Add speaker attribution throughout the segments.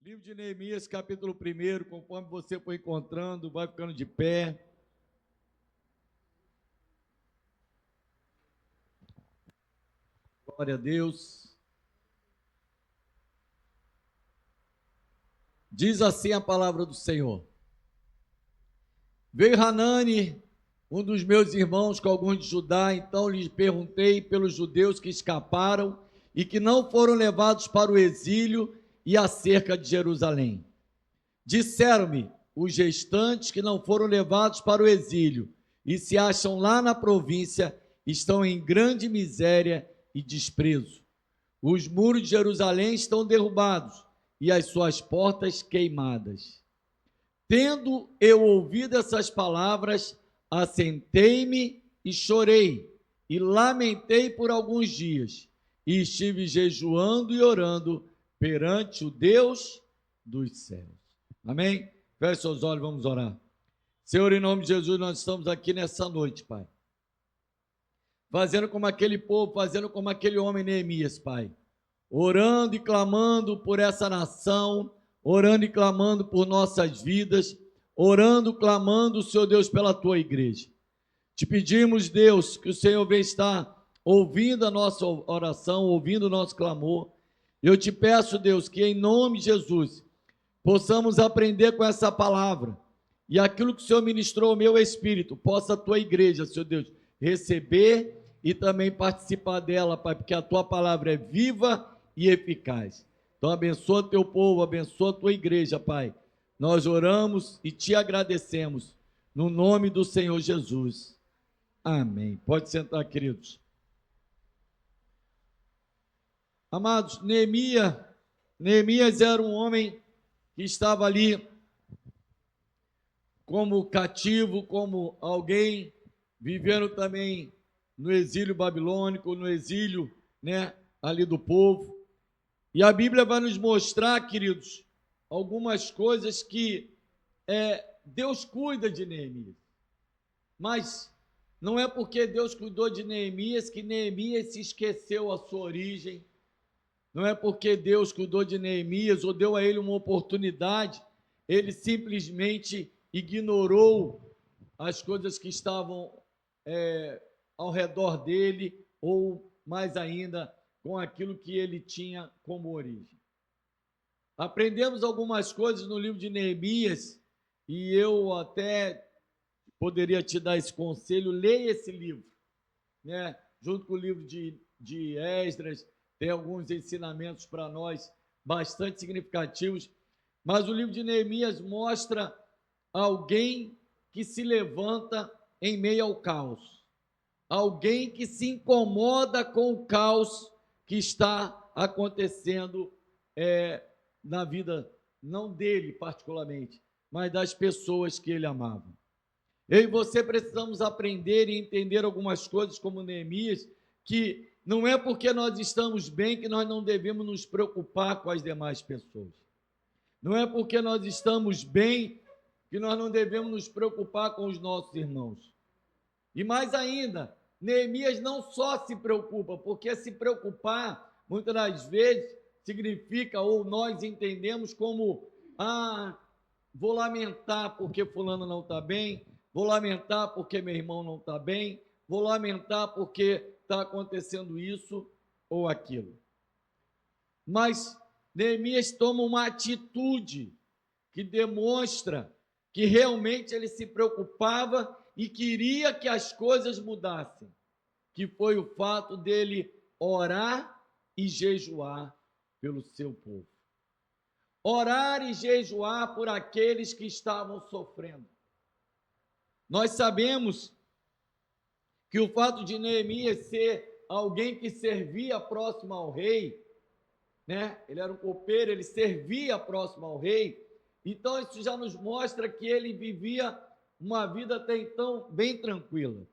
Speaker 1: Livro de Neemias, capítulo 1, conforme você for encontrando, vai ficando de pé. Glória a Deus. Diz assim a palavra do Senhor. Veio Hanani, um dos meus irmãos, com alguns de Judá, então lhes perguntei pelos judeus que escaparam e que não foram levados para o exílio e acerca de Jerusalém. Disseram-me os restantes que não foram levados para o exílio e se acham lá na província, estão em grande miséria e desprezo. Os muros de Jerusalém estão derrubados e as suas portas queimadas. Tendo eu ouvido essas palavras, assentei-me e chorei, e lamentei por alguns dias, e estive jejuando e orando perante o Deus dos céus. Amém? Feche seus olhos, vamos orar. Senhor, em nome de Jesus, nós estamos aqui nessa noite, Pai. Fazendo como aquele povo, fazendo como aquele homem Neemias, Pai. Orando e clamando por essa nação, orando e clamando por nossas vidas, orando, clamando, Senhor Deus, pela Tua igreja. Te pedimos, Deus, que o Senhor venha estar ouvindo a nossa oração, ouvindo o nosso clamor. Eu te peço, Deus, que em nome de Jesus, possamos aprender com essa palavra, e aquilo que o Senhor ministrou ao meu espírito, possa a Tua igreja, Senhor Deus, receber e também participar dela, Pai, porque a Tua palavra é viva e eficaz. Então abençoa Teu povo, abençoa a Tua igreja, Pai. Nós oramos e Te agradecemos, no nome do Senhor Jesus. Amém. Pode sentar, queridos. Amados, Neemias era um homem que estava ali como cativo, como alguém vivendo também no exílio babilônico, no exílio, ali do povo. E a Bíblia vai nos mostrar, queridos, algumas coisas que Deus cuida de Neemias. Mas não é porque Deus cuidou de Neemias que Neemias se esqueceu a sua origem. Não é porque Deus cuidou de Neemias ou deu a ele uma oportunidade, ele simplesmente ignorou as coisas que estavam ao redor dele, ou mais ainda, com aquilo que ele tinha como origem. Aprendemos algumas coisas no livro de Neemias, e eu até poderia te dar esse conselho: leia esse livro, junto com o livro de Esdras. Tem alguns ensinamentos para nós bastante significativos, mas o livro de Neemias mostra alguém que se levanta em meio ao caos, alguém que se incomoda com o caos que está acontecendo na vida, não dele particularmente, mas das pessoas que ele amava. Eu e você precisamos aprender e entender algumas coisas como Neemias, que não é porque nós estamos bem que nós não devemos nos preocupar com as demais pessoas. Não é porque nós estamos bem que nós não devemos nos preocupar com os nossos irmãos. E mais ainda, Neemias não só se preocupa, porque se preocupar, muitas das vezes, significa, ou nós entendemos como, vou lamentar porque fulano não está bem, vou lamentar porque meu irmão não está bem, vou lamentar porque está acontecendo isso ou aquilo. Mas Neemias toma uma atitude que demonstra que realmente ele se preocupava e queria que as coisas mudassem, que foi o fato dele orar e jejuar pelo seu povo. Orar e jejuar por aqueles que estavam sofrendo. Nós sabemos que o fato de Neemias ser alguém que servia próximo ao rei, ele era um copeiro, ele servia próximo ao rei, então isso já nos mostra que ele vivia uma vida até então bem tranquila.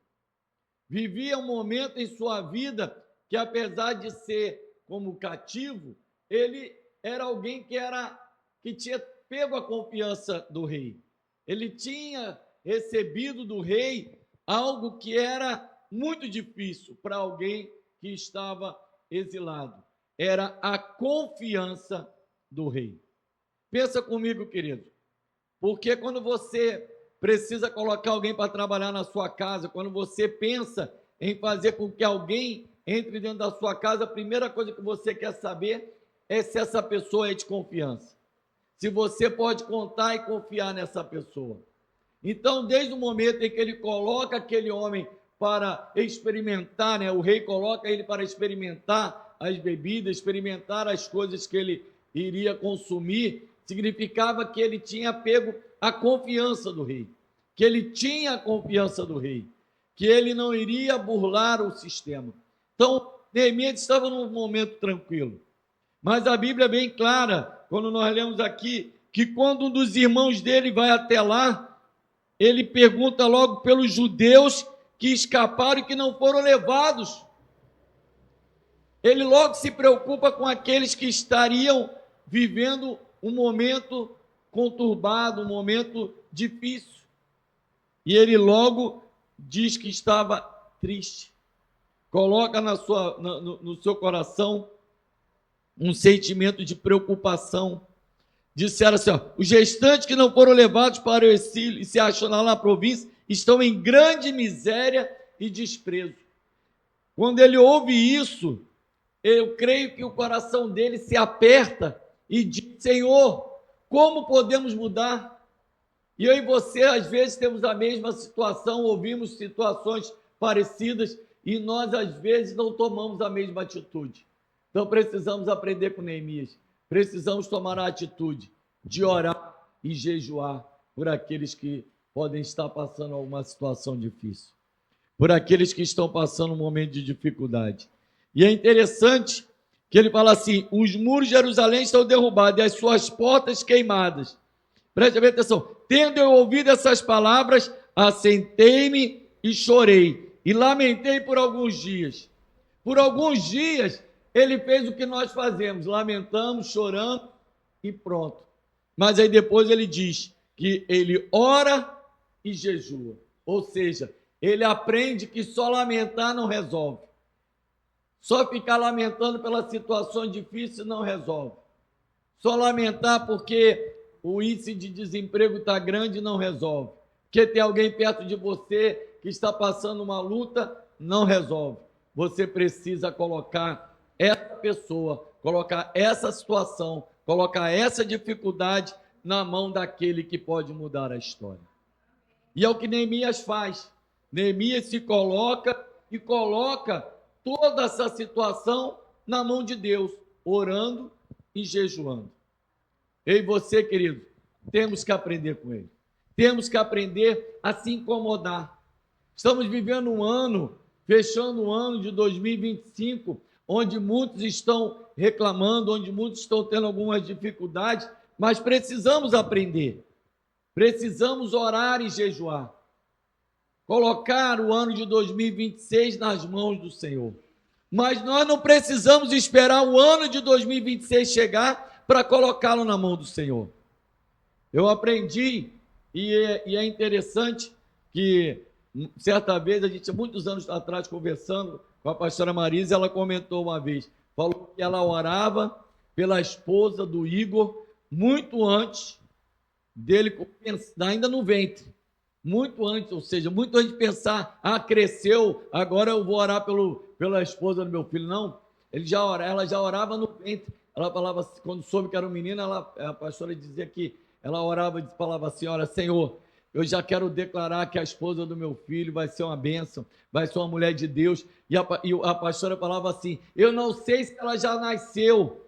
Speaker 1: Vivia um momento em sua vida que, apesar de ser como cativo, ele era alguém que tinha pego a confiança do rei. Ele tinha recebido do rei algo que era muito difícil para alguém que estava exilado. Era a confiança do rei. Pensa comigo, querido. Porque quando você precisa colocar alguém para trabalhar na sua casa, quando você pensa em fazer com que alguém entre dentro da sua casa, a primeira coisa que você quer saber é se essa pessoa é de confiança. Se você pode contar e confiar nessa pessoa. Então, desde o momento em que ele coloca aquele homem para experimentar, né? O rei coloca ele para experimentar as bebidas, experimentar as coisas que ele iria consumir, significava que ele tinha pego a confiança do rei, que ele tinha a confiança do rei, que ele não iria burlar o sistema. Então, Neemias estava num momento tranquilo. Mas a Bíblia é bem clara, quando nós lemos aqui, que quando um dos irmãos dele vai até lá, ele pergunta logo pelos judeus que escaparam e que não foram levados. Ele logo se preocupa com aqueles que estariam vivendo um momento conturbado, um momento difícil. E ele logo diz que estava triste. Coloca no seu coração um sentimento de preocupação. Disseram assim, os gestantes que não foram levados para o exílio e se acham lá na província estão em grande miséria e desprezo. Quando ele ouve isso, eu creio que o coração dele se aperta e diz, Senhor, como podemos mudar? E eu e você, às vezes, temos a mesma situação, ouvimos situações parecidas e nós, às vezes, não tomamos a mesma atitude. Então, precisamos aprender com Neemias. Precisamos tomar a atitude de orar e jejuar por aqueles que podem estar passando alguma situação difícil, por aqueles que estão passando um momento de dificuldade. E é interessante que ele fala assim, os muros de Jerusalém estão derrubados e as suas portas queimadas. Preste bem atenção. Tendo eu ouvido essas palavras, assentei-me e chorei, e lamentei por alguns dias. Por alguns dias, ele fez o que nós fazemos, lamentamos, choramos e pronto. Mas aí depois ele diz que ele ora e jejua. Ou seja, ele aprende que só lamentar não resolve. Só ficar lamentando pelas situações difíceis não resolve. Só lamentar porque o índice de desemprego está grande não resolve. Porque tem alguém perto de você que está passando uma luta, não resolve. Você precisa colocar essa pessoa, colocar essa situação, colocar essa dificuldade na mão daquele que pode mudar a história. E é o que Neemias faz. Neemias se coloca e coloca toda essa situação na mão de Deus, orando e jejuando. Eu e você, querido, temos que aprender com ele. Temos que aprender a se incomodar. Estamos vivendo um ano, fechando o ano de 2025, onde muitos estão reclamando, onde muitos estão tendo algumas dificuldades, mas precisamos aprender. Precisamos orar e jejuar. Colocar o ano de 2026 nas mãos do Senhor. Mas nós não precisamos esperar o ano de 2026 chegar para colocá-lo na mão do Senhor. Eu aprendi, e é interessante que certa vez, a gente, muitos anos atrás, conversando com a pastora Marisa, ela comentou uma vez, falou que ela orava pela esposa do Igor muito antes dele, ainda no ventre, muito antes, ou seja, muito antes de pensar, cresceu, agora eu vou orar pela esposa do meu filho. Não, ela já orava no ventre. Ela falava, quando soube que era um menino, a pastora dizia que ela orava e falava assim, olha, Senhor, eu já quero declarar que a esposa do meu filho vai ser uma bênção, vai ser uma mulher de Deus. E a pastora falava assim, eu não sei se ela já nasceu.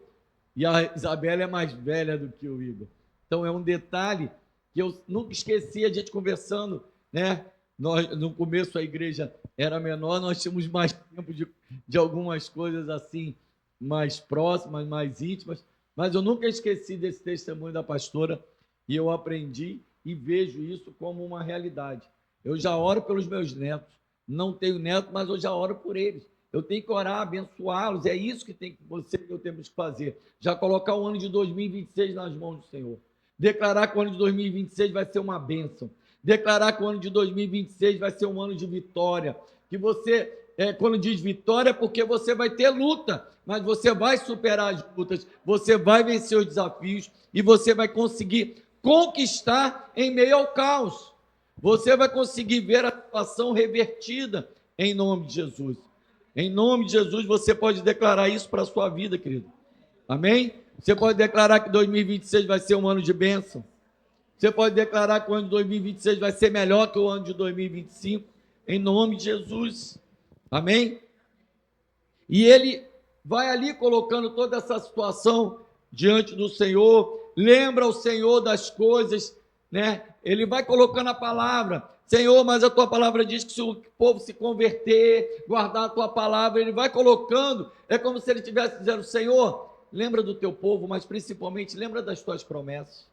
Speaker 1: E a Isabela é mais velha do que o Igor. Então é um detalhe que eu nunca esqueci, a gente conversando, né? No começo a igreja era menor, nós tínhamos mais tempo de algumas coisas assim, mais próximas, mais íntimas, mas eu nunca esqueci desse testemunho da pastora e eu aprendi e vejo isso como uma realidade. Eu já oro pelos meus netos, não tenho neto, mas eu já oro por eles. Eu tenho que orar, abençoá-los, é isso que você e eu temos que fazer. Já colocar o ano de 2026 nas mãos do Senhor. Declarar que o ano de 2026 vai ser uma bênção. Declarar que o ano de 2026 vai ser um ano de vitória. Que você quando diz vitória, é porque você vai ter luta, mas você vai superar as lutas, você vai vencer os desafios e você vai conseguir conquistar em meio ao caos. Você vai conseguir ver a situação revertida em nome de Jesus. Em nome de Jesus, você pode declarar isso para a sua vida, querido. Amém? Você pode declarar que 2026 vai ser um ano de bênção. Você pode declarar que o ano de 2026 vai ser melhor que o ano de 2025, em nome de Jesus. Amém? E ele vai ali colocando toda essa situação diante do Senhor, lembra o Senhor das coisas, né? Ele vai colocando a palavra, Senhor, mas a tua palavra diz que se o povo se converter, guardar a tua palavra, ele vai colocando, é como se ele estivesse dizendo, Senhor, lembra do teu povo, mas principalmente lembra das tuas promessas.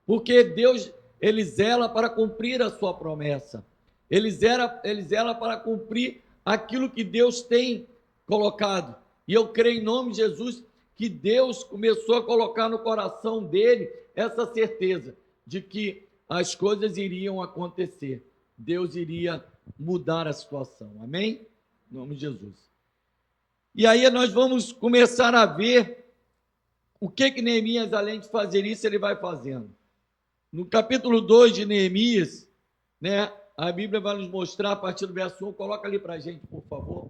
Speaker 1: Porque Deus, ele zela para cumprir a sua promessa. Ele zela para cumprir aquilo que Deus tem colocado. E eu creio em nome de Jesus que Deus começou a colocar no coração dele essa certeza de que as coisas iriam acontecer. Deus iria mudar a situação. Amém? Em nome de Jesus. E aí nós vamos começar a ver o que Neemias, além de fazer isso, ele vai fazendo. No capítulo 2 de Neemias, né, a Bíblia vai nos mostrar, a partir do verso 1, coloca ali para a gente, por favor.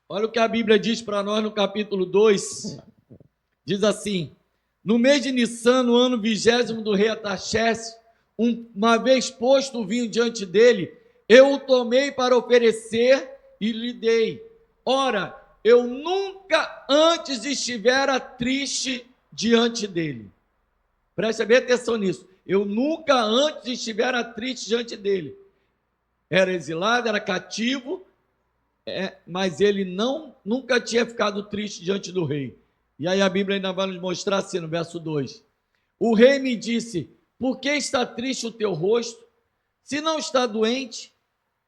Speaker 1: Olha o que a Bíblia diz para nós no capítulo 2. Diz assim, no mês de Nissan, no ano 20º do rei Artaxerxes, uma vez posto o vinho diante dele, eu o tomei para oferecer e lhe dei. Ora, eu nunca antes estivera triste diante dele. Preste bem atenção nisso. Eu nunca antes estivera triste diante dele. Era exilado, era cativo, mas ele nunca tinha ficado triste diante do rei. E aí a Bíblia ainda vai nos mostrar assim no verso 2. O rei me disse, por que está triste o teu rosto? Se não está doente,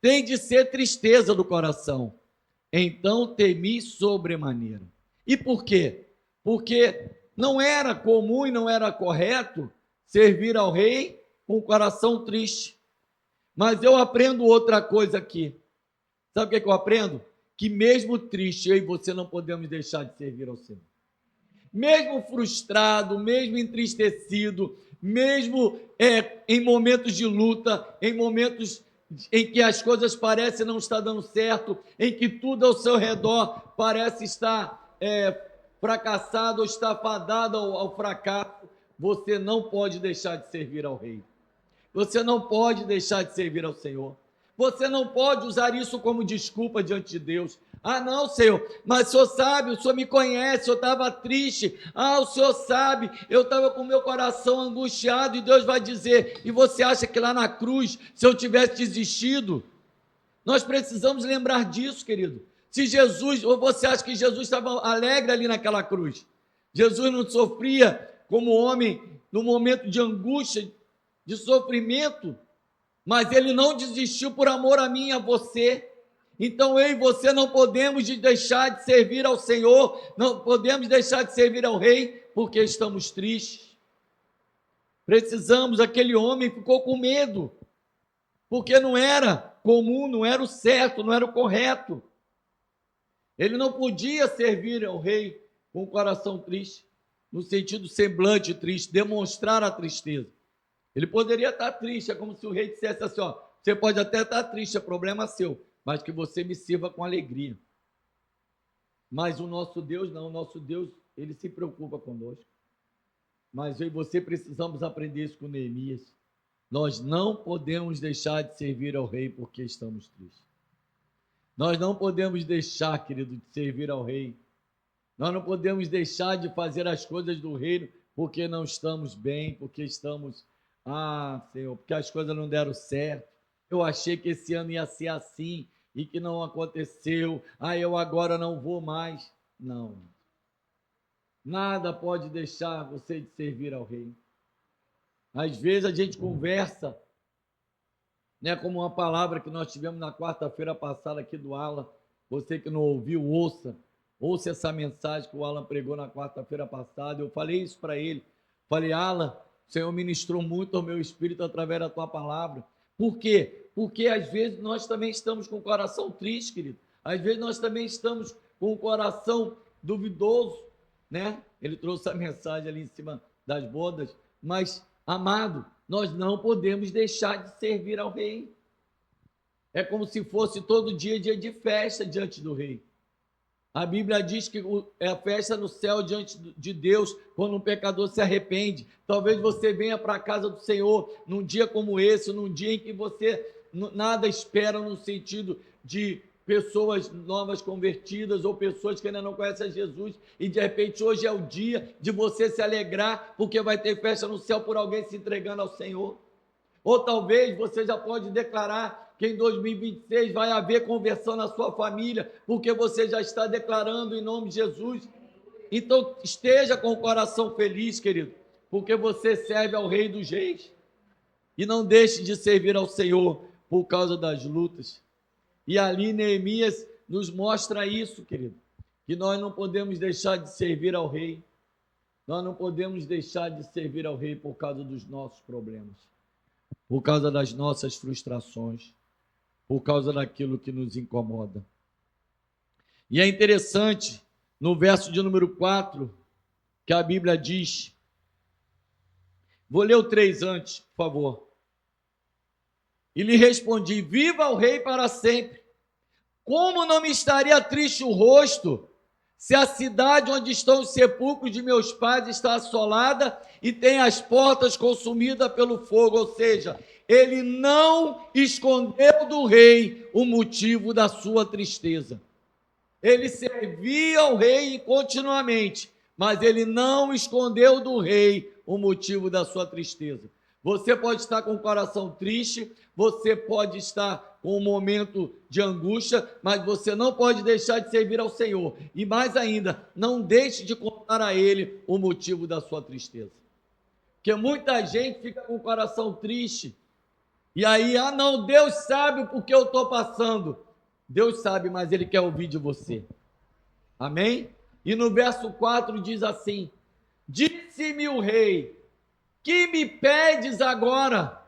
Speaker 1: tem de ser tristeza do coração. Então temi sobremaneira. E por quê? Porque não era comum e não era correto servir ao rei com o coração triste. Mas eu aprendo outra coisa aqui. Sabe o que eu aprendo? Que mesmo triste, eu e você não podemos deixar de servir ao Senhor. Mesmo frustrado, mesmo entristecido, mesmo em momentos de luta, em momentos em que as coisas parecem não estar dando certo, em que tudo ao seu redor parece estar fracassado ou está fadado ao fracasso, você não pode deixar de servir ao rei. Você não pode deixar de servir ao Senhor. Você não pode usar isso como desculpa diante de Deus. Ah, não, Senhor, mas o Senhor sabe, o Senhor me conhece, eu estava triste. Ah, o Senhor sabe, eu estava com o meu coração angustiado e Deus vai dizer, e você acha que lá na cruz, se eu tivesse desistido? Nós precisamos lembrar disso, querido. Se Jesus, ou você acha que Jesus estava alegre ali naquela cruz? Jesus não sofria como homem no momento de angústia, de sofrimento, mas ele não desistiu por amor a mim e a você. Então eu e você não podemos deixar de servir ao Senhor, não podemos deixar de servir ao rei, porque estamos tristes. Precisamos, aquele homem ficou com medo, porque não era comum, não era o certo, não era o correto. Ele não podia servir ao rei com o coração triste, no sentido semblante triste, demonstrar a tristeza. Ele poderia estar triste, é como se o rei dissesse assim, ó, você pode até estar triste, é problema seu, mas que você me sirva com alegria. Mas o nosso Deus não, o nosso Deus, ele se preocupa conosco. Mas eu e você precisamos aprender isso com Neemias. Nós não podemos deixar de servir ao rei porque estamos tristes. Nós não podemos deixar, querido, de servir ao rei. Nós não podemos deixar de fazer as coisas do reino porque não estamos bem, porque estamos... Ah, Senhor, porque as coisas não deram certo. Eu achei que esse ano ia ser assim e que não aconteceu. Ah, eu agora não vou mais. Não. Nada pode deixar você de servir ao rei. Às vezes a gente conversa, né, como uma palavra que nós tivemos na quarta-feira passada aqui do Alan. Você que não ouviu, ouça essa mensagem que o Alan pregou na quarta-feira passada. Eu falei isso para ele. Falei, Alan, o Senhor ministrou muito ao meu espírito através da tua palavra, Por quê? Porque às vezes nós também estamos com o coração triste, querido. Às vezes nós também estamos com o coração duvidoso, né? Ele trouxe a mensagem ali em cima das bodas, mas, amado, nós não podemos deixar de servir ao rei. É como se fosse todo dia de festa diante do rei. A Bíblia diz que é a festa no céu diante de Deus quando um pecador se arrepende. Talvez você venha para a casa do Senhor num dia como esse, num dia em que você nada espera no sentido de pessoas novas convertidas ou pessoas que ainda não conhecem Jesus, e de repente hoje é o dia de você se alegrar porque vai ter festa no céu por alguém se entregando ao Senhor. Ou talvez você já pode declarar que em 2026 vai haver conversão na sua família, porque você já está declarando em nome de Jesus. Então esteja com o coração feliz, querido, porque você serve ao Rei dos Reis. E não deixe de servir ao Senhor por causa das lutas. E ali Neemias nos mostra isso, querido, que nós não podemos deixar de servir ao Rei. Nós não podemos deixar de servir ao Rei por causa dos nossos problemas, por causa das nossas frustrações, por causa daquilo que nos incomoda. E é interessante, no verso de número 4, que a Bíblia diz, vou ler o 3 antes, por favor. E lhe respondi, viva o rei para sempre. Como não me estaria triste o rosto, se a cidade onde estão os sepulcros de meus pais está assolada e tem as portas consumidas pelo fogo, ou seja, ele não escondeu do rei o motivo da sua tristeza. Ele servia ao rei continuamente, mas ele não escondeu do rei o motivo da sua tristeza. Você pode estar com o coração triste, você pode estar com um momento de angústia, mas você não pode deixar de servir ao Senhor. E mais ainda, não deixe de contar a Ele o motivo da sua tristeza. Porque muita gente fica com o coração triste, e aí, não, Deus sabe o porquê eu estou passando. Deus sabe, mas Ele quer ouvir de você. Amém? E no verso 4 diz assim, disse-me o rei, que me pedes agora?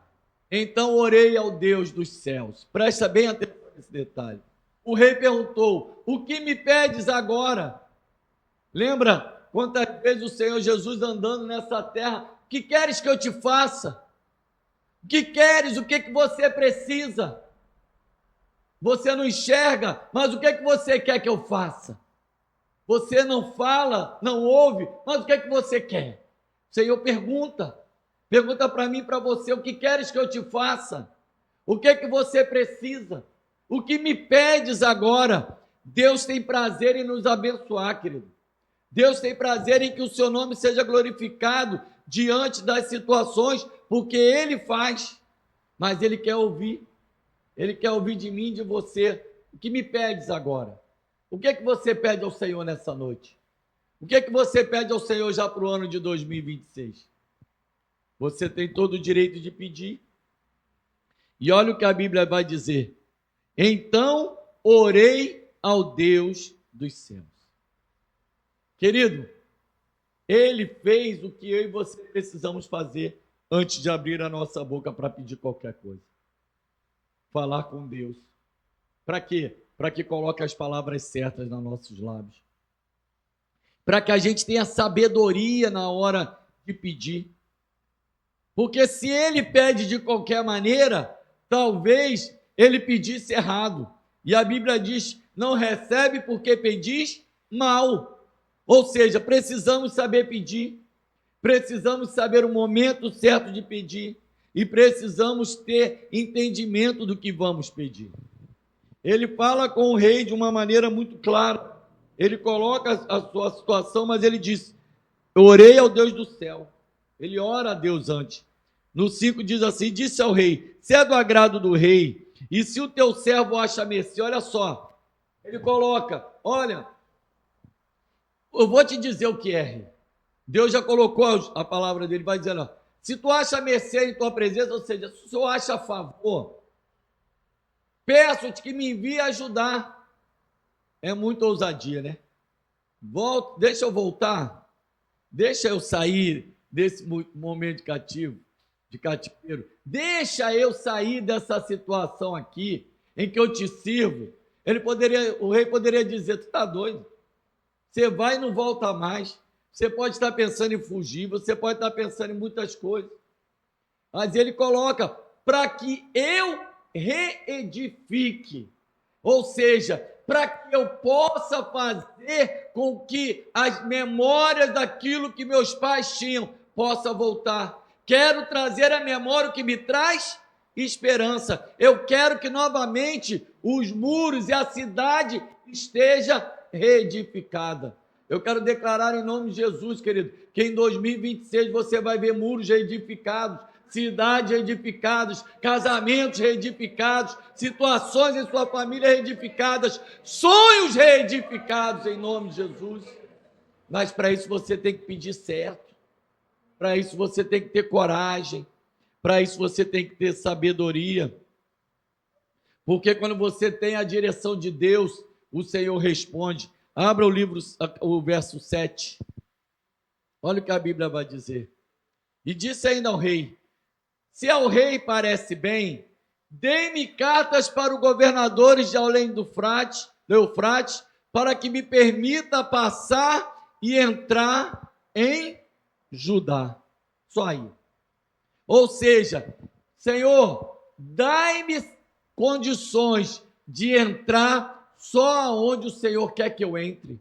Speaker 1: Então orei ao Deus dos céus. Presta bem atenção nesse detalhe. O rei perguntou, o que me pedes agora? Lembra quantas vezes o Senhor Jesus andando nessa terra, o que queres que eu te faça? O que queres? O que você precisa? Você não enxerga, mas o que você quer que eu faça? Você não fala, não ouve, mas o que você quer? O Senhor pergunta para mim e para você, o que queres que eu te faça? O que você precisa? O que me pedes agora? Deus tem prazer em nos abençoar, querido. Deus tem prazer em que o seu nome seja glorificado diante das situações, porque Ele faz, mas Ele quer ouvir de mim, de você. O que me pedes agora? O que você pede ao Senhor nessa noite? O que você pede ao Senhor já para o ano de 2026? Você tem todo o direito de pedir. E olha o que a Bíblia vai dizer. Então orei ao Deus dos céus. Querido, Ele fez o que eu e você precisamos fazer antes de abrir a nossa boca para pedir qualquer coisa. Falar com Deus. Para quê? Para que coloque as palavras certas nos nossos lábios. Para que a gente tenha sabedoria na hora de pedir. Porque se Ele pede de qualquer maneira, talvez Ele pedisse errado. E a Bíblia diz, não recebe porque pedis mal. Ou seja, precisamos saber pedir, precisamos saber o momento certo de pedir e precisamos ter entendimento do que vamos pedir. Ele fala com o rei de uma maneira muito clara, ele coloca a sua situação, mas ele diz, eu orei ao Deus do céu, ele ora a Deus antes. No 5 diz assim, disse ao rei, se é do agrado do rei, e se o teu servo acha mercê, olha só, ele coloca, olha, eu vou te dizer o que é, rei. Deus já colocou a palavra dele, vai dizendo, ó, se tu acha mercê em tua presença, ou seja, se o Senhor acha favor, peço-te que me envie ajudar. É muita ousadia, né? Deixa eu voltar, deixa eu sair desse momento cativo. de cativeiro. Deixa eu sair dessa situação aqui, em que eu te sirvo. O rei poderia dizer: tu está doido? Você vai e não volta mais. Você pode estar pensando em fugir, você pode estar pensando em muitas coisas. Mas ele coloca: para que eu reedifique. Ou seja, para que eu possa fazer com que as memórias daquilo que meus pais tinham possa voltar. Quero trazer à memória o que me traz esperança. Eu quero que novamente os muros e a cidade esteja reedificada. Eu quero declarar em nome de Jesus, querido, que em 2026 você vai ver muros reedificados, cidades reedificadas, casamentos reedificados, situações em sua família reedificadas, sonhos reedificados em nome de Jesus. Mas para isso você tem que pedir certo, para isso você tem que ter coragem, para isso você tem que ter sabedoria, porque quando você tem a direção de Deus, o Senhor responde. Abra o livro, o verso 7. Olha o que a Bíblia vai dizer. E disse ainda ao rei: se ao rei parece bem, dê-me cartas para os governadores de além do Eufrates, para que me permita passar e entrar em Judá. Só aí. Ou seja, Senhor, dai-me condições de entrar só onde o Senhor quer que eu entre.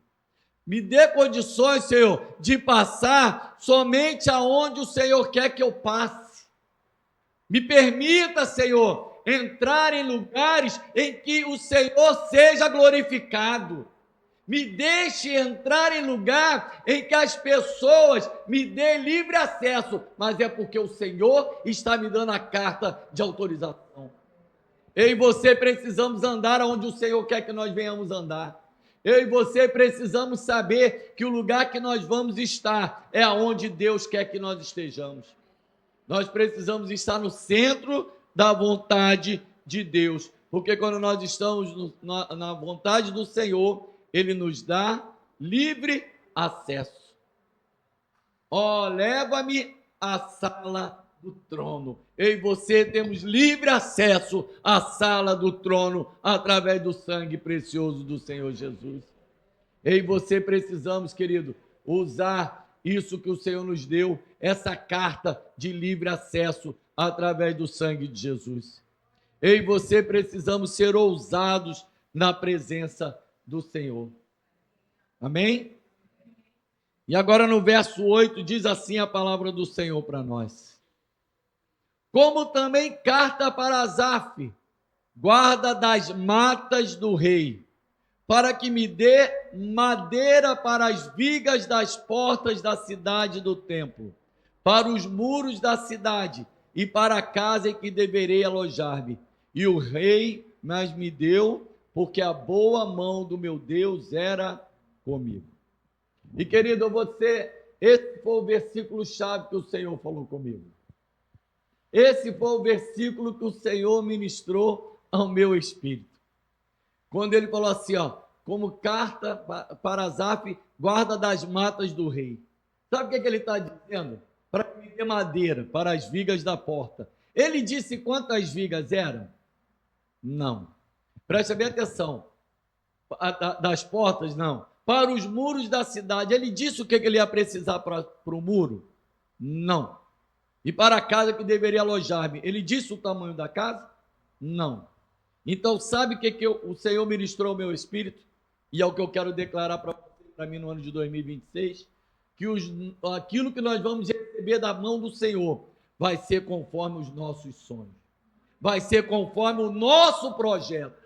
Speaker 1: Me dê condições, Senhor, de passar somente aonde o Senhor quer que eu passe. Me permita, Senhor, entrar em lugares em que o Senhor seja glorificado. Me deixe entrar em lugar em que as pessoas me dêem livre acesso, mas é porque o Senhor está me dando a carta de autorização. Eu e você precisamos andar onde o Senhor quer que nós venhamos andar. Eu e você precisamos saber que o lugar que nós vamos estar é aonde Deus quer que nós estejamos. Nós precisamos estar no centro da vontade de Deus, porque quando nós estamos na vontade do Senhor, Ele nos dá livre acesso. Leva-me à sala do trono. Eu e você temos livre acesso à sala do trono através do sangue precioso do Senhor Jesus. Eu e você precisamos, querido, usar isso que o Senhor nos deu, essa carta de livre acesso através do sangue de Jesus. Eu e você precisamos ser ousados na presença do Senhor. Amém? E agora no verso 8 diz assim a palavra do Senhor para nós: como também carta para Asaf, guarda das matas do rei, para que me dê madeira para as vigas das portas da cidade do templo, para os muros da cidade e para a casa em que deverei alojar-me. E o rei mas me deu, porque a boa mão do meu Deus era comigo. E querido, esse foi o versículo chave que o Senhor falou comigo. Esse foi o versículo que o Senhor ministrou ao meu espírito. Quando ele falou assim, como carta para Asaf, guarda das matas do rei. Sabe o que ele está dizendo? Para que me dê madeira para as vigas da porta. Ele disse quantas vigas eram? Não. Preste bem atenção. Das portas, não. Para os muros da cidade. Ele disse o que ele ia precisar para o muro? Não. E para a casa que deveria alojar-me, ele disse o tamanho da casa? Não. Então, sabe o que o Senhor ministrou ao meu espírito? E é o que eu quero declarar para mim no ano de 2026, que aquilo que nós vamos receber da mão do Senhor vai ser conforme os nossos sonhos, vai ser conforme o nosso projeto.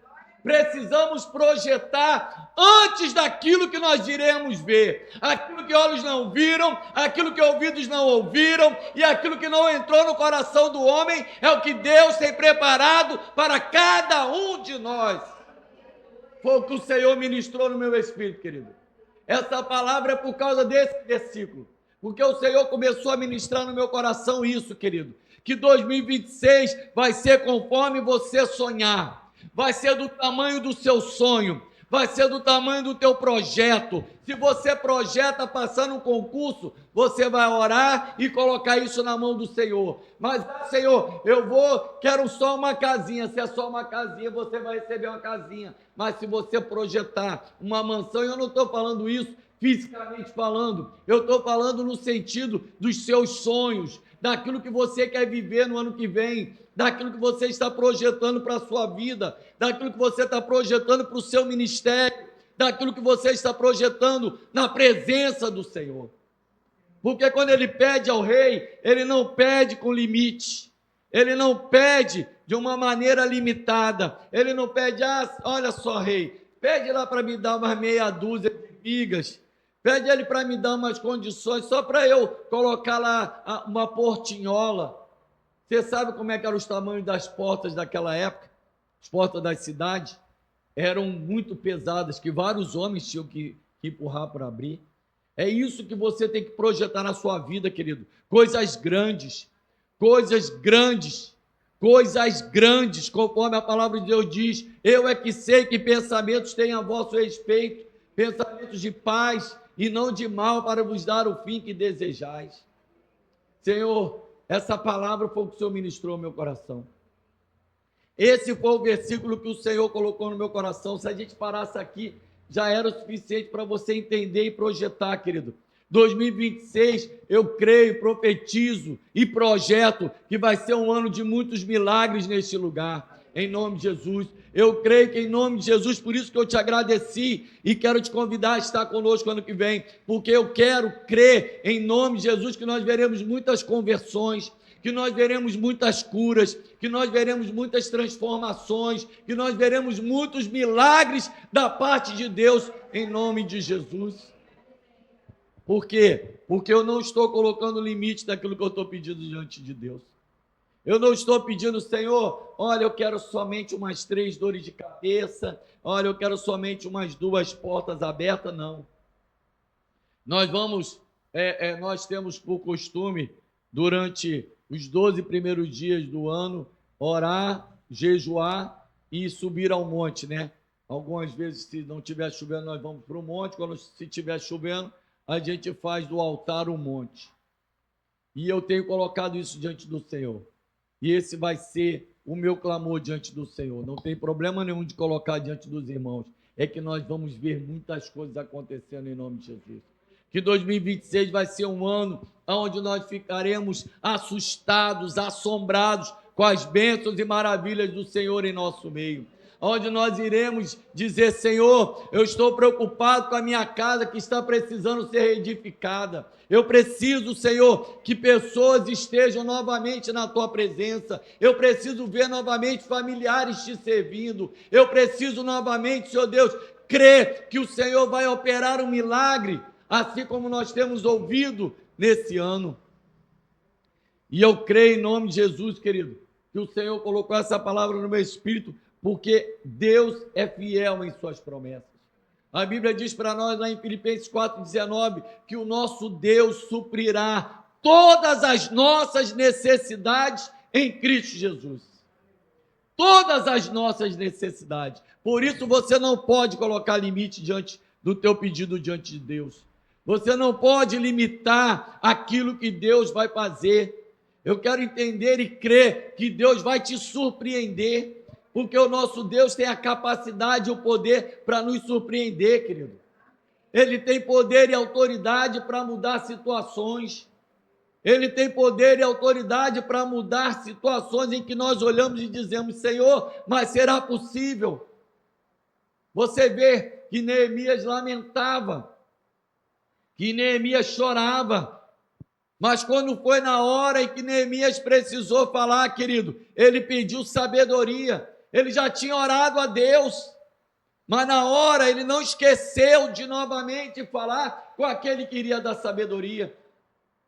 Speaker 1: Precisamos projetar antes daquilo que nós iremos ver. Aquilo que olhos não viram, aquilo que ouvidos não ouviram e aquilo que não entrou no coração do homem é o que Deus tem preparado para cada um de nós. Foi o que o Senhor ministrou no meu espírito, querido. Essa palavra é por causa desse versículo, porque o Senhor começou a ministrar no meu coração isso, querido, que 2026 vai ser conforme você sonhar. Vai ser do tamanho do seu sonho, vai ser do tamanho do teu projeto. Se você projeta passar num concurso, você vai orar e colocar isso na mão do Senhor. Mas, Senhor, quero só uma casinha. Se é só uma casinha, você vai receber uma casinha. Mas se você projetar uma mansão, eu não estou falando isso fisicamente falando, eu estou falando no sentido dos seus sonhos, daquilo que você quer viver no ano que vem, daquilo que você está projetando para a sua vida, daquilo que você está projetando para o seu ministério, daquilo que você está projetando na presença do Senhor. Porque quando ele pede ao rei, ele não pede com limite, ele não pede de uma maneira limitada, ele não pede, olha só, rei, pede lá para me dar umas meia dúzia de migas, pede ele para me dar umas condições, só para eu colocar lá uma portinhola. Você sabe como é que eram os tamanhos das portas daquela época? As portas das cidades eram muito pesadas, que vários homens tinham que empurrar para abrir. É isso que você tem que projetar na sua vida, querido. Coisas grandes, coisas grandes, coisas grandes, conforme a palavra de Deus diz. Eu é que sei que pensamentos têm a vosso respeito, pensamentos de paz e não de mal, para vos dar o fim que desejais. Senhor, essa palavra foi o que o Senhor ministrou ao meu coração. Esse foi o versículo que o Senhor colocou no meu coração. Se a gente parasse aqui, já era o suficiente para você entender e projetar, querido. 2026, eu creio, profetizo e projeto que vai ser um ano de muitos milagres neste lugar, em nome de Jesus. Eu creio que em nome de Jesus, por isso que eu te agradeci e quero te convidar a estar conosco ano que vem, porque eu quero crer em nome de Jesus que nós veremos muitas conversões, que nós veremos muitas curas, que nós veremos muitas transformações, que nós veremos muitos milagres da parte de Deus, em nome de Jesus. Por quê? Porque eu não estou colocando limite daquilo que eu estou pedindo diante de Deus. Eu não estou pedindo, Senhor, olha, eu quero somente umas 3 dores de cabeça, olha, eu quero somente umas 2 portas abertas, não. Nós temos por costume, durante os 12 primeiros dias do ano, orar, jejuar e subir ao monte, né? Algumas vezes, se não estiver chovendo, nós vamos para o monte. Se estiver chovendo, a gente faz do altar o monte. E eu tenho colocado isso diante do Senhor. E esse vai ser o meu clamor diante do Senhor. Não tem problema nenhum de colocar diante dos irmãos. É que nós vamos ver muitas coisas acontecendo em nome de Jesus. Que 2026 vai ser um ano onde nós ficaremos assustados, assombrados com as bênçãos e maravilhas do Senhor em nosso meio. Onde nós iremos dizer, Senhor, eu estou preocupado com a minha casa que está precisando ser reedificada. Eu preciso, Senhor, que pessoas estejam novamente na Tua presença. Eu preciso ver novamente familiares Te servindo. Eu preciso novamente, Senhor Deus, crer que o Senhor vai operar um milagre, assim como nós temos ouvido nesse ano. E eu creio em nome de Jesus, querido, que o Senhor colocou essa palavra no meu espírito, porque Deus é fiel em suas promessas. A Bíblia diz para nós lá em Filipenses 4,19 que o nosso Deus suprirá todas as nossas necessidades em Cristo Jesus. Todas as nossas necessidades. Por isso você não pode colocar limite diante do teu pedido diante de Deus. Você não pode limitar aquilo que Deus vai fazer. Eu quero entender e crer que Deus vai te surpreender, porque o nosso Deus tem a capacidade e o poder para nos surpreender, querido. Ele tem poder e autoridade para mudar situações. Ele tem poder e autoridade para mudar situações em que nós olhamos e dizemos, Senhor, mas será possível? Você vê que Neemias lamentava, que Neemias chorava, mas quando foi na hora em que Neemias precisou falar, querido, ele pediu sabedoria. Ele já tinha orado a Deus, mas na hora ele não esqueceu de novamente falar com aquele que iria dar sabedoria.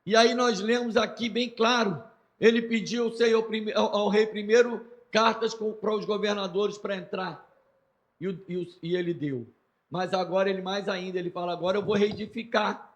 Speaker 1: E aí nós lemos aqui bem claro, ele pediu ao rei primeiro cartas para os governadores para entrar, e ele deu. Mas agora ele mais ainda, ele fala, agora eu vou reedificar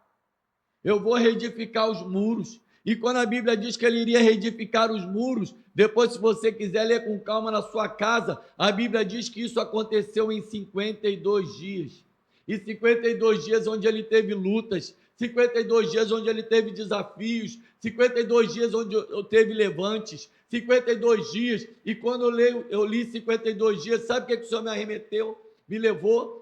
Speaker 1: os muros, E quando a Bíblia diz que ele iria reedificar os muros, depois, se você quiser ler com calma na sua casa, a Bíblia diz que isso aconteceu em 52 dias. E 52 dias onde ele teve lutas, 52 dias onde ele teve desafios, 52 dias onde eu teve levantes, 52 dias. E quando eu li 52 dias, sabe o que o Senhor me arremeteu? Me levou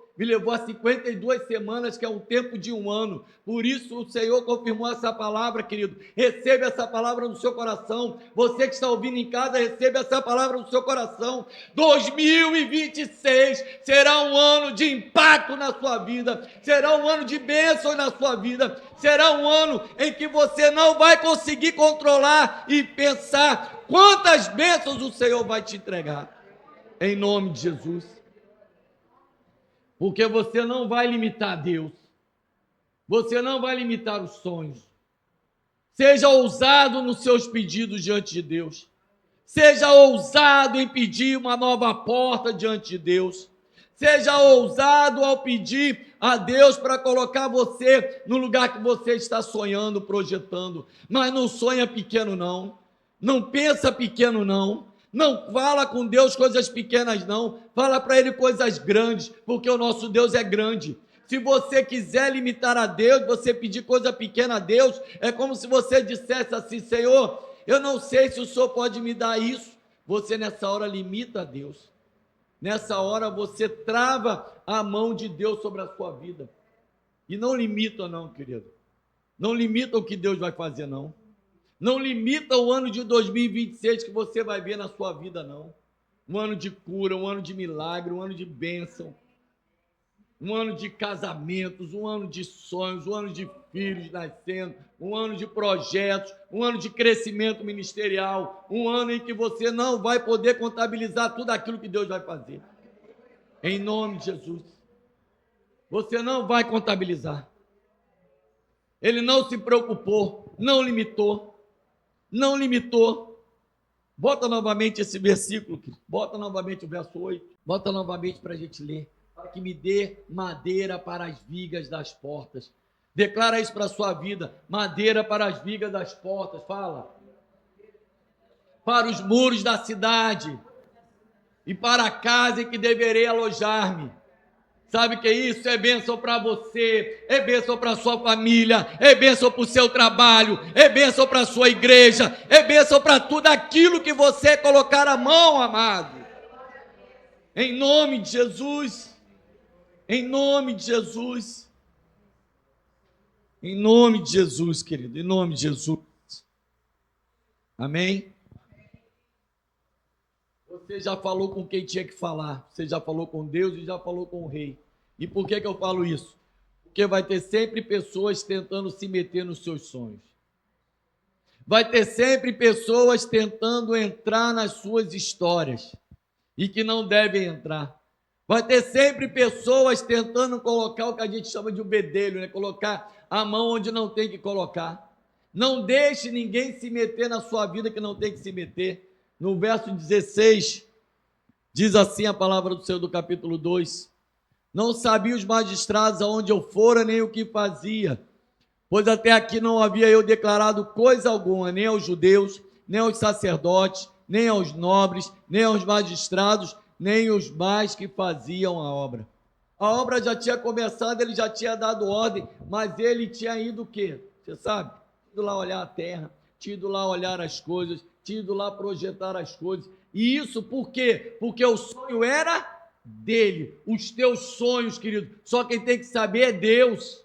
Speaker 1: a 52 semanas, que é um tempo de um ano. Por isso o Senhor confirmou essa palavra, querido. Receba essa palavra no seu coração. Você que está ouvindo em casa, receba essa palavra no seu coração. 2026 será um ano de impacto na sua vida, será um ano de bênção na sua vida, será um ano em que você não vai conseguir controlar e pensar quantas bênçãos o Senhor vai te entregar. Em nome de Jesus. Porque você não vai limitar Deus. Você não vai limitar os sonhos. Seja ousado nos seus pedidos diante de Deus. Seja ousado em pedir uma nova porta diante de Deus. Seja ousado ao pedir a Deus para colocar você no lugar que você está sonhando, projetando. Mas não sonha pequeno, não. Não pensa pequeno, não. Não fala com Deus coisas pequenas, não. Fala para Ele coisas grandes, porque o nosso Deus é grande. Se você quiser limitar a Deus, você pedir coisa pequena a Deus, é como se você dissesse assim: Senhor, eu não sei se o Senhor pode me dar isso. Você nessa hora limita a Deus. Nessa hora você trava a mão de Deus sobre a sua vida. E não limita não, querido. Não limita o que Deus vai fazer, não. Não limita o ano de 2026 que você vai ver na sua vida, não. Um ano de cura, um ano de milagre, um ano de bênção, um ano de casamentos, um ano de sonhos, um ano de filhos nascendo, um ano de projetos, um ano de crescimento ministerial, um ano em que você não vai poder contabilizar tudo aquilo que Deus vai fazer. Em nome de Jesus. Você não vai contabilizar. Ele não se preocupou, não limitou. Não limitou. Bota novamente esse versículo, bota novamente o verso 8, bota novamente para a gente ler. Para que me dê madeira para as vigas das portas. Declara isso para a sua vida: madeira para as vigas das portas. Fala. Para os muros da cidade e para a casa em que deverei alojar-me. Sabe o que é isso? É bênção para você, é bênção para a sua família, é bênção para o seu trabalho, é bênção para a sua igreja, é bênção para tudo aquilo que você colocar a mão, amado. Em nome de Jesus, em nome de Jesus, em nome de Jesus, querido, em nome de Jesus. Amém? Você já falou com quem tinha que falar, você já falou com Deus e já falou com o rei. E por que eu falo isso? Porque vai ter sempre pessoas tentando se meter nos seus sonhos. Vai ter sempre pessoas tentando entrar nas suas histórias e que não devem entrar. Vai ter sempre pessoas tentando colocar o que a gente chama de um bedelho, né? Colocar a mão onde não tem que colocar. Não deixe ninguém se meter na sua vida que não tem que se meter. No verso 16, diz assim a palavra do Senhor do capítulo 2: não sabiam os magistrados aonde eu fora, nem o que fazia, pois até aqui não havia eu declarado coisa alguma, nem aos judeus, nem aos sacerdotes, nem aos nobres, nem aos magistrados, nem os mais que faziam a obra. A obra já tinha começado, ele já tinha dado ordem, mas ele tinha ido o quê? Você sabe? Ido lá olhar a terra, tinha ido lá olhar as coisas, tinha ido lá projetar as coisas. E isso por quê? Porque o sonho era dele. Os teus sonhos, querido, só quem tem que saber é Deus.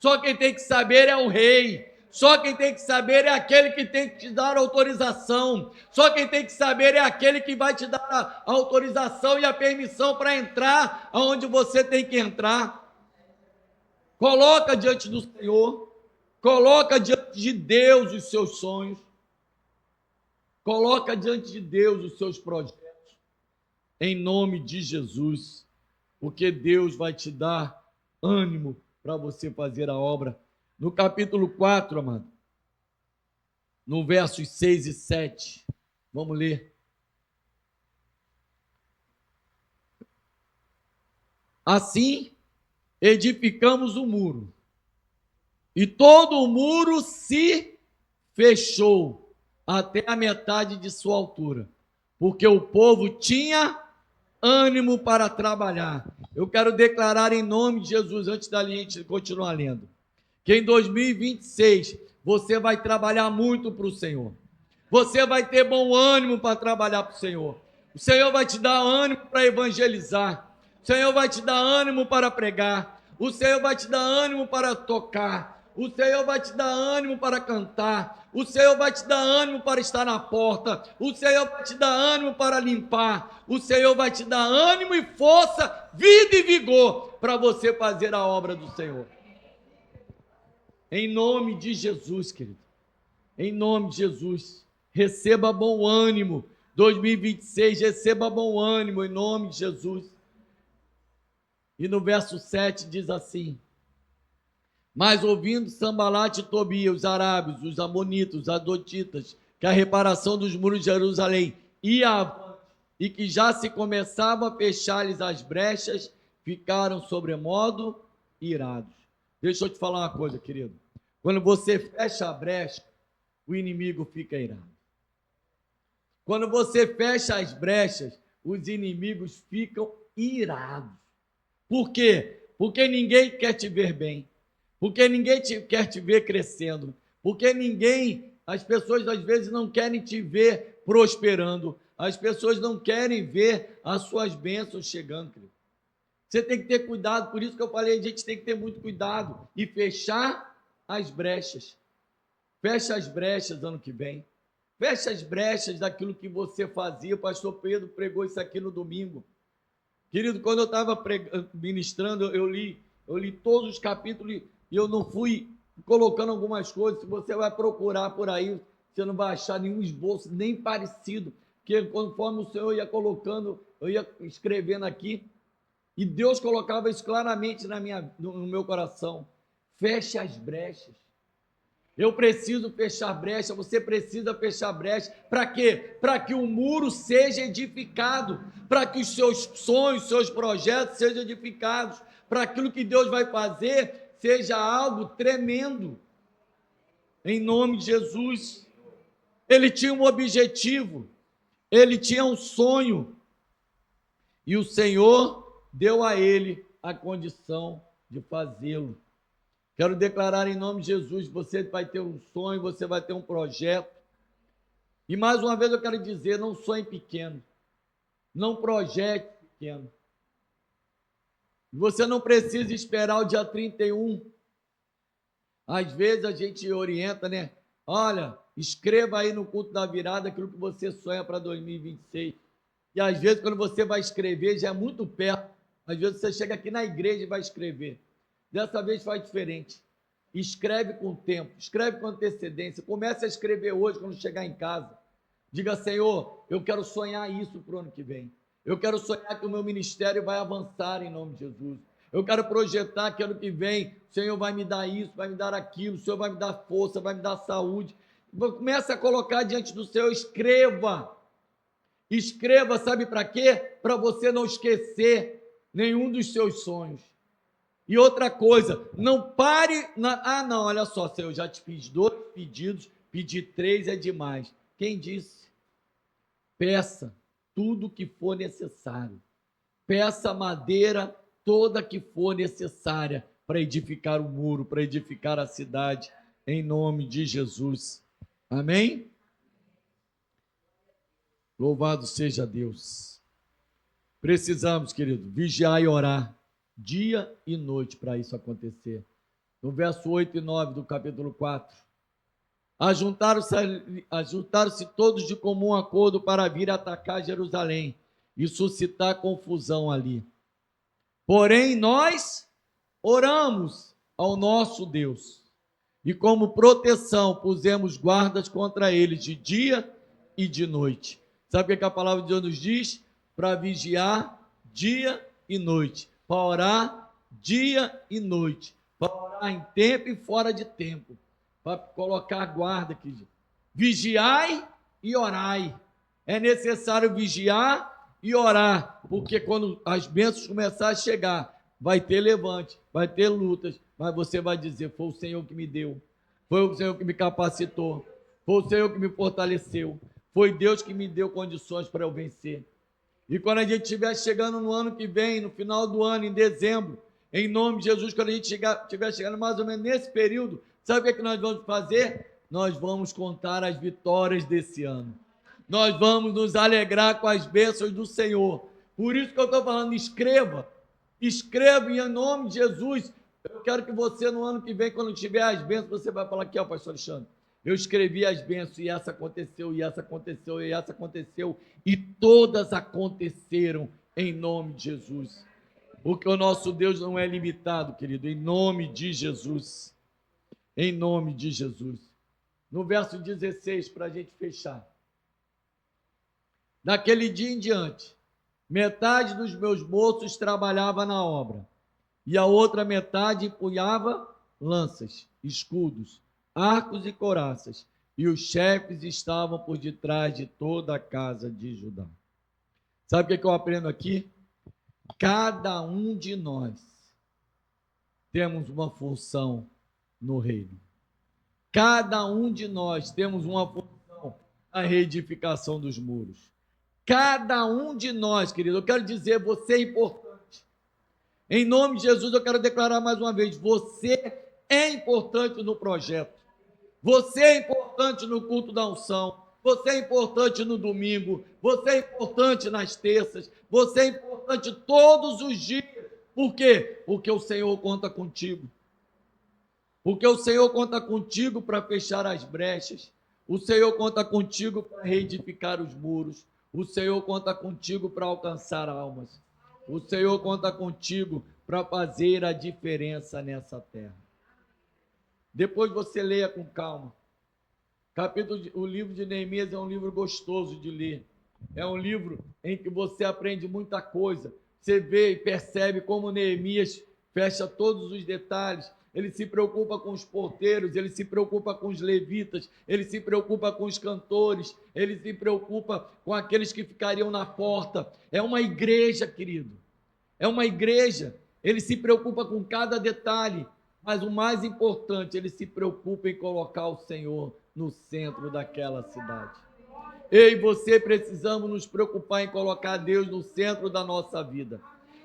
Speaker 1: Só quem tem que saber é o rei. Só quem tem que saber é aquele que tem que te dar autorização. Só quem tem que saber é aquele que vai te dar a autorização e a permissão para entrar aonde você tem que entrar. Coloca diante do Senhor. Coloca diante de Deus os seus sonhos. Coloca diante de Deus os seus projetos. Em nome de Jesus. Porque Deus vai te dar ânimo para você fazer a obra. No capítulo 4, amado, no versos 6 e 7, vamos ler. Assim, edificamos o muro, e todo o muro se fechou até a metade de sua altura, porque o povo tinha ânimo para trabalhar. Eu quero declarar em nome de Jesus, antes da gente continuar lendo, que em 2026 você vai trabalhar muito para o Senhor. Você vai ter bom ânimo para trabalhar para o Senhor. O Senhor vai te dar ânimo para evangelizar. O Senhor vai te dar ânimo para pregar. O Senhor vai te dar ânimo para tocar. O Senhor vai te dar ânimo para cantar. O Senhor vai te dar ânimo para estar na porta. O Senhor vai te dar ânimo para limpar. O Senhor vai te dar ânimo e força, vida e vigor para você fazer a obra do Senhor. Em nome de Jesus, querido. Em nome de Jesus. Receba bom ânimo. 2026, receba bom ânimo em nome de Jesus. E no verso 7 diz assim: mas ouvindo Sambalate e Tobia, os arábios, os amonitas, os adotitas, que a reparação dos muros de Jerusalém ia avante, e que já se começava a fechar-lhes as brechas, ficaram sobremodo irados. Deixa eu te falar uma coisa, querido. Quando você fecha a brecha, o inimigo fica irado. Quando você fecha as brechas, os inimigos ficam irados. Por quê? Porque ninguém quer te ver bem. Porque ninguém quer te ver crescendo. Porque as pessoas às vezes não querem te ver prosperando. As pessoas não querem ver as suas bênçãos chegando, querido. Você tem que ter cuidado, por isso que eu falei, a gente tem que ter muito cuidado e fechar as brechas. Fecha as brechas ano que vem. Fecha as brechas daquilo que você fazia. O pastor Pedro pregou isso aqui no domingo. Querido, quando eu estava ministrando, eu li todos os capítulos e eu não fui colocando algumas coisas. Se você vai procurar por aí, você não vai achar nenhum esboço, nem parecido. Porque conforme o Senhor ia colocando, eu ia escrevendo aqui, e Deus colocava isso claramente no meu coração. Feche as brechas. Eu preciso fechar brecha, você precisa fechar brecha. Para quê? Para que o muro seja edificado, para que os seus sonhos, seus projetos sejam edificados, para aquilo que Deus vai fazer seja algo tremendo. Em nome de Jesus. Ele tinha um objetivo, ele tinha um sonho, e o Senhor deu a ele a condição de fazê-lo. Quero declarar em nome de Jesus, você vai ter um sonho, você vai ter um projeto. E mais uma vez eu quero dizer, não sonhe pequeno. Não projete pequeno. Você não precisa esperar o dia 31. Às vezes a gente orienta, né? Olha, escreva aí no culto da virada aquilo que você sonha para 2026. E às vezes quando você vai escrever já é muito perto. Às vezes você chega aqui na igreja e vai escrever. Dessa vez faz diferente. Escreve com tempo, escreve com antecedência. Comece a escrever hoje quando chegar em casa. Diga, Senhor, eu quero sonhar isso para o ano que vem. Eu quero sonhar que o meu ministério vai avançar em nome de Jesus. Eu quero projetar que ano que vem o Senhor vai me dar isso, vai me dar aquilo, o Senhor vai me dar força, vai me dar saúde. Comece a colocar diante do Senhor, escreva. Escreva, sabe para quê? Para você não esquecer nenhum dos seus sonhos. E outra coisa, não pare não, olha só, Senhor, eu já te fiz 2 pedidos, pedir 3 é demais. Quem disse? Peça tudo que for necessário. Peça a madeira toda que for necessária para edificar o muro, para edificar a cidade, em nome de Jesus. Amém? Louvado seja Deus. Precisamos, querido, vigiar e orar dia e noite para isso acontecer. No verso 8 e 9 do capítulo 4. Ajuntaram-se todos de comum acordo para vir atacar Jerusalém e suscitar confusão ali. Porém, nós oramos ao nosso Deus e como proteção pusemos guardas contra eles de dia e de noite. Sabe o que a palavra de Deus nos diz? Para vigiar dia e noite, para orar dia e noite, para orar em tempo e fora de tempo, para colocar guarda aqui. Vigiai e orai. É necessário vigiar e orar, porque quando as bênçãos começarem a chegar, vai ter levante, vai ter lutas, mas você vai dizer, foi o Senhor que me deu, foi o Senhor que me capacitou, Foi o Senhor que me fortaleceu. Foi Deus que me deu condições para eu vencer. E quando a gente estiver chegando no ano que vem, no final do ano, em dezembro, em nome de Jesus, quando a gente estiver chegando mais ou menos nesse período, sabe o que nós vamos fazer? Nós vamos contar as vitórias desse ano. Nós vamos nos alegrar com as bênçãos do Senhor. Por isso que eu estou falando, escreva. Escreva em nome de Jesus. Eu quero que você, no ano que vem, quando tiver as bênçãos, você vai falar aqui, ó, pastor Alexandre, eu escrevi as bênçãos e essa aconteceu, e essa aconteceu, e essa aconteceu, e todas aconteceram em nome de Jesus. Porque o nosso Deus não é limitado, querido, em nome de Jesus. Em nome de Jesus. No verso 16, para a gente fechar. Daquele dia em diante, metade dos meus moços trabalhava na obra, e a outra metade empunhava lanças, escudos, arcos e couraças, e os chefes estavam por detrás de toda a casa de Judá. Sabe o que eu aprendo aqui? Cada um de nós temos uma função no reino. Cada um de nós temos uma função na reedificação dos muros. Cada um de nós, querido, eu quero dizer, você é importante. Em nome de Jesus, eu quero declarar mais uma vez, você é importante no projeto. Você é importante no culto da unção. Você é importante no domingo. Você é importante nas terças. Você é importante todos os dias. Por quê? Porque o Senhor conta contigo. Porque o Senhor conta contigo para fechar as brechas. O Senhor conta contigo para reedificar os muros. O Senhor conta contigo para alcançar almas. O Senhor conta contigo para fazer a diferença nessa terra. Depois você leia com calma. O livro de Neemias é um livro gostoso de ler. É um livro em que você aprende muita coisa. Você vê e percebe como Neemias fecha todos os detalhes. Ele se preocupa com os porteiros, ele se preocupa com os levitas, ele se preocupa com os cantores, ele se preocupa com aqueles que ficariam na porta. É uma igreja, querido. É uma igreja. Ele se preocupa com cada detalhe. Mas o mais importante, ele se preocupa em colocar o Senhor no centro daquela cidade. Eu e você precisamos nos preocupar em colocar Deus no centro da nossa vida.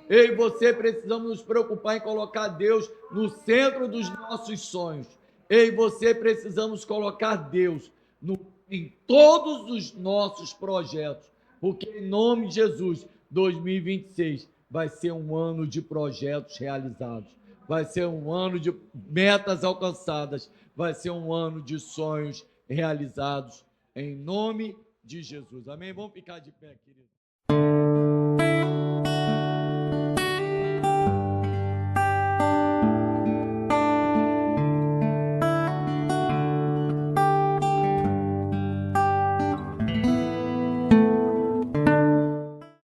Speaker 1: Eu e você precisamos nos preocupar em colocar Deus no centro dos nossos sonhos. Eu e você precisamos colocar Deus em todos os nossos projetos. Porque em nome de Jesus, 2026 vai ser um ano de projetos realizados. Vai ser um ano de metas alcançadas. Vai ser um ano de sonhos realizados. Em nome de Jesus. Amém? Vamos ficar de pé, querido.